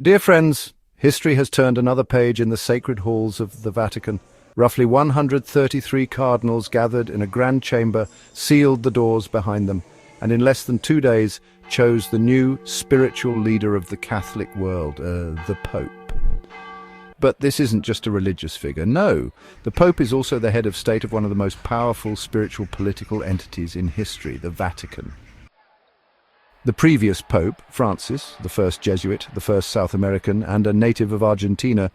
Dear friends, history has turned another page in the sacred halls of the Vatican. Roughly 133 cardinals gathered in a grand chamber, sealed the doors behind them, and in less than 2 days chose the new spiritual leader of the Catholic world, the Pope. But this isn't just a religious figure. No, the Pope is also the head of state of one of the most powerful spiritual political entities in history, the Vatican. The previous Pope, Francis, the first Jesuit, the first South American, and a native of Argentina,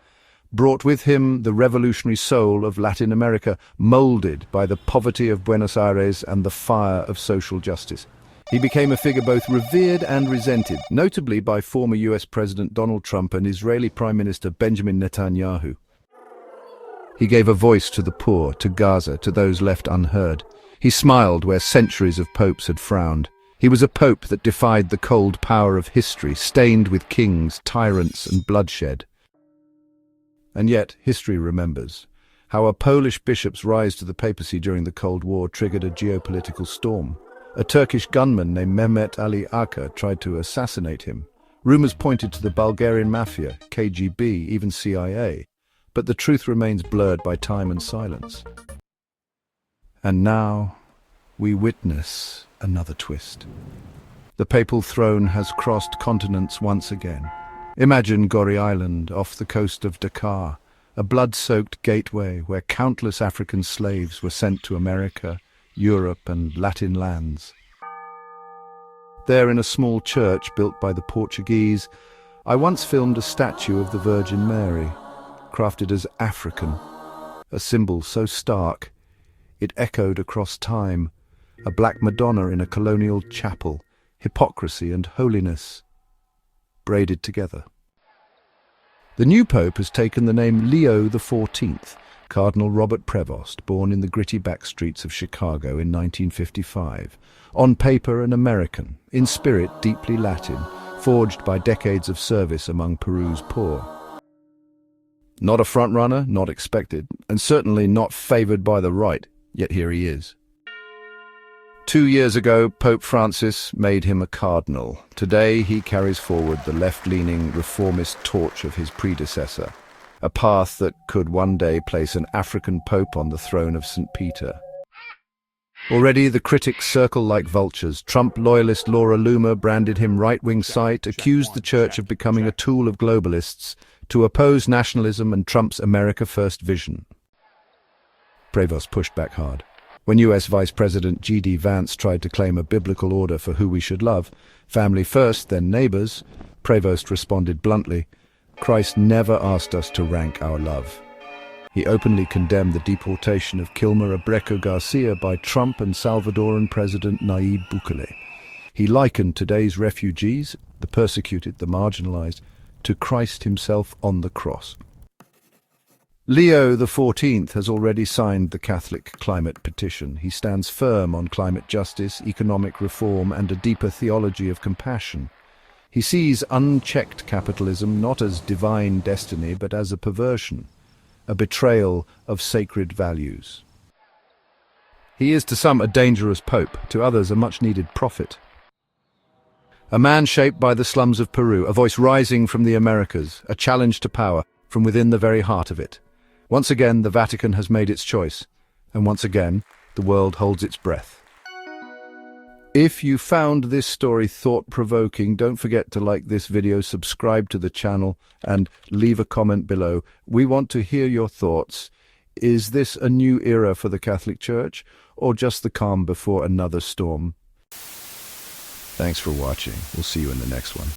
brought with him the revolutionary soul of Latin America, molded by the poverty of Buenos Aires and the fire of social justice. He became a figure both revered and resented, notably by former US President Donald Trump and Israeli Prime Minister Benjamin Netanyahu. He gave a voice to the poor, to Gaza, to those left unheard. He smiled where centuries of popes had frowned. He was a pope that defied the cold power of history, stained with kings, tyrants, and bloodshed. And yet, history remembers how a Polish bishop's rise to the papacy during the Cold War triggered a geopolitical storm. A Turkish gunman named Mehmet Ali Aka tried to assassinate him. Rumors pointed to the Bulgarian mafia, KGB, even CIA. But the truth remains blurred by time and silence. And now, we witness another twist. The papal throne has crossed continents once again. Imagine Goree Island off the coast of Dakar, a blood-soaked gateway where countless African slaves were sent to America, Europe and Latin lands. There in a small church built by the Portuguese, I once filmed a statue of the Virgin Mary, crafted as African, a symbol so stark it echoed across time, a black Madonna in a colonial chapel, hypocrisy and holiness braided together. The new Pope has taken the name Leo XIV, Cardinal Robert Prevost, born in the gritty back streets of Chicago in 1955. On paper an American, in spirit deeply Latin, forged by decades of service among Peru's poor. Not a frontrunner, not expected, and certainly not favored by the right, yet here he is. 2 years ago, Pope Francis made him a cardinal. Today he carries forward the left-leaning reformist torch of his predecessor, a path that could one day place an African pope on the throne of St. Peter. Already the critics circle like vultures. Trump loyalist Laura Loomer branded him right-wing site, accused the church of becoming a tool of globalists to oppose nationalism and Trump's America First vision. Prevost pushed back hard. When US Vice President G.D. Vance tried to claim a biblical order for who we should love, family first, then neighbors, Prevost responded bluntly, Christ never asked us to rank our love. He openly condemned the deportation of Kilmer Abrego Garcia by Trump and Salvadoran President Nayib Bukele. He likened today's refugees, the persecuted, the marginalized, to Christ himself on the cross. Leo XIV has already signed the Catholic climate petition. He stands firm on climate justice, economic reform, and a deeper theology of compassion. He sees unchecked capitalism not as divine destiny, but as a perversion, a betrayal of sacred values. He is to some a dangerous pope, to others a much-needed prophet. A man shaped by the slums of Peru, a voice rising from the Americas, a challenge to power from within the very heart of it. Once again, the Vatican has made its choice, and once again, the world holds its breath. If you found this story thought-provoking, don't forget to like this video, subscribe to the channel, and leave a comment below. We want to hear your thoughts. Is this a new era for the Catholic Church, or just the calm before another storm? Thanks for watching. We'll see you in the next one.